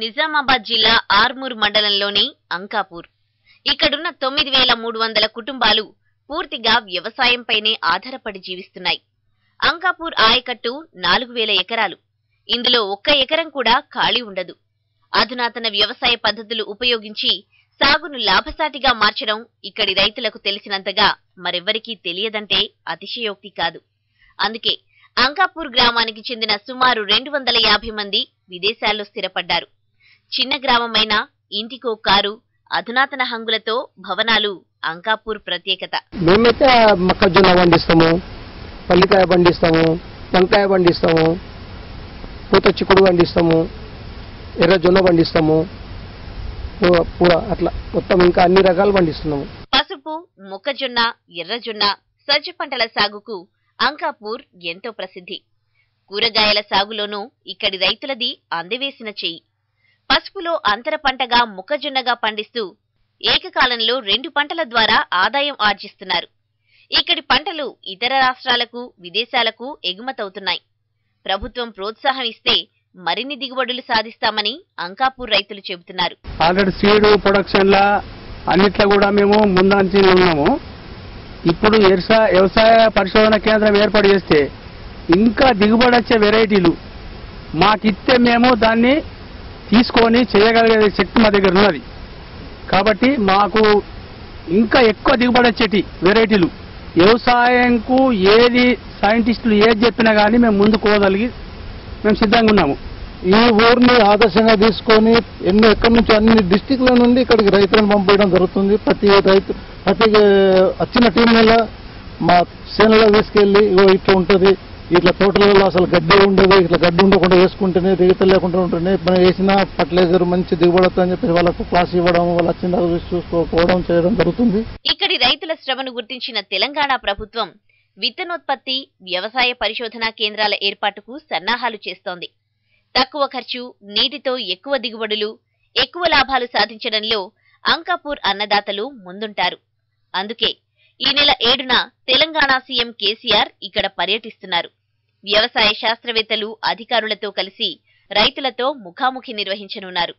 నిజామాబాద్ జిల్లా ఆర్మూర్ మండలంలోని అంకాపూర్. ఇక్కడున్న 9300 కుటుంబాలు పూర్తిగా వ్యవసాయంపైనే ఆధారపడి జీవిస్తున్నాయి. అంకాపూర్ ఆయకట్టు 4000 ఎకరాలు. ఇందులో ఒక్క ఎకరం కూడా ఖాళీ ఉండదు. అధునాతన వ్యవసాయ పద్ధతులు ఉపయోగించి సాగును లాభసాటిగా మార్చడం ఇక్కడి రైతులకు తెలిసినంతగా మరెవ్వరికీ తెలియదంటే అతిశయోక్తి కాదు. అందుకే అంకాపూర్ గ్రామానికి చెందిన సుమారు 250 మంది విదేశాల్లో స్థిరపడ్డారు. చిన్న గ్రామమైన ఇంటికో కారు, అధునాతన హంగులతో భవనాలు అంకాపూర్ ప్రత్యేకత. మేమైతే మొక్కజొన్న పండిస్తాము, పల్లికాయ పండిస్తాము, వంకాయ పండిస్తాము, పూత చిక్కుడు పండిస్తాము, ఎర్రజొన్న పండిస్తాము, పూర అట్లా మొత్తం ఇంకా అన్ని రకాలు పండిస్తున్నాము. పసుపు, మొక్కజొన్న, ఎర్రజొన్న, సజ్జ పంటల సాగుకు అంకాపూర్ ఎంతో ప్రసిద్ధి. కూరగాయల సాగులోనూ ఇక్కడి రైతులది అందవేసిన చెయ్యి. పసుపులో అంతర పంటగా మొక్కజొన్నగా పండిస్తూ ఏకకాలంలో 2 పంటల ద్వారా ఆదాయం ఆర్జిస్తున్నారు. ఇక్కడి పంటలు ఇతర రాష్ట్రాలకు, విదేశాలకు ఎగుమతవుతున్నాయి. ప్రభుత్వం ప్రోత్సాహం ఇస్తే మరిన్ని దిగుబడులు సాధిస్తామని అంకాపూర్ రైతులు చెబుతున్నారు. ఆల్రెడీ సీడ్ ప్రొడక్షన్ లా అన్నిట్లో కూడా మేము ముందంచి ఉన్నాము. ఇప్పుడు వ్యవసాయ పరిశోధన కేంద్రం ఏర్పాటు చేస్తే ఇంకా దిగుబడి వచ్చే వెరైటీలు మాకిస్తే మేము దాన్ని తీసుకొని చేయగలిగే శక్తి మా దగ్గర ఉన్నది. కాబట్టి మాకు ఇంకా ఎక్కువ దిగుబడి వచ్చేటి వెరైటీలు వ్యవసాయంకు ఏది సైంటిస్టులు ఏది చెప్పినా కానీ మేము ముందుకు పోగలిగి మేము సిద్ధంగా ఉన్నాము. ఈ ఊరిని ఆదర్శంగా తీసుకొని ఎక్కడి నుంచి అన్ని డిస్టిక్ల నుండి ఇక్కడికి రైతులను పంపించడం జరుగుతుంది. ప్రతి వచ్చిన టీం నెల మా చేనులో తీసుకెళ్లి ఇట్లా ఉంటుంది, ఇట్లా తోటలలో అసలు గడ్డి ఉండదు, ఇట్లా గడ్డి ఉండకుండా వేసుకుంటేనే దిగుత లేకుండా ఉంటేనే మనం వేసిన ఫర్టిలైజర్ మంచి దిగుబడి అని చెప్పి వాళ్ళకు క్లాస్ ఇవ్వడం, వాళ్ళు వచ్చిన చూసుకోవడం చేయడం జరుగుతుంది. ఇక్కడి రైతుల శ్రమను గుర్తించిన తెలంగాణ ప్రభుత్వం విత్తనోత్పత్తి, వ్యవసాయ పరిశోధనా కేంద్రాల ఏర్పాటుకు సన్నాహాలు చేస్తోంది. తక్కువ ఖర్చు, నీటితో ఎక్కువ దిగుబడులు, ఎక్కువ లాభాలు సాధించడంలో అంకాపూర్ అన్నదాతలు ముందుంటారు. అందుకే ఈ నెల 7న తెలంగాణ సీఎం కేసీఆర్ ఇక్కడ పర్యటిస్తున్నారు. వ్యవసాయ శాస్త్రవేత్తలు, అధికారులతో కలిసి రైతులతో ముఖాముఖి నిర్వహించనున్నారు.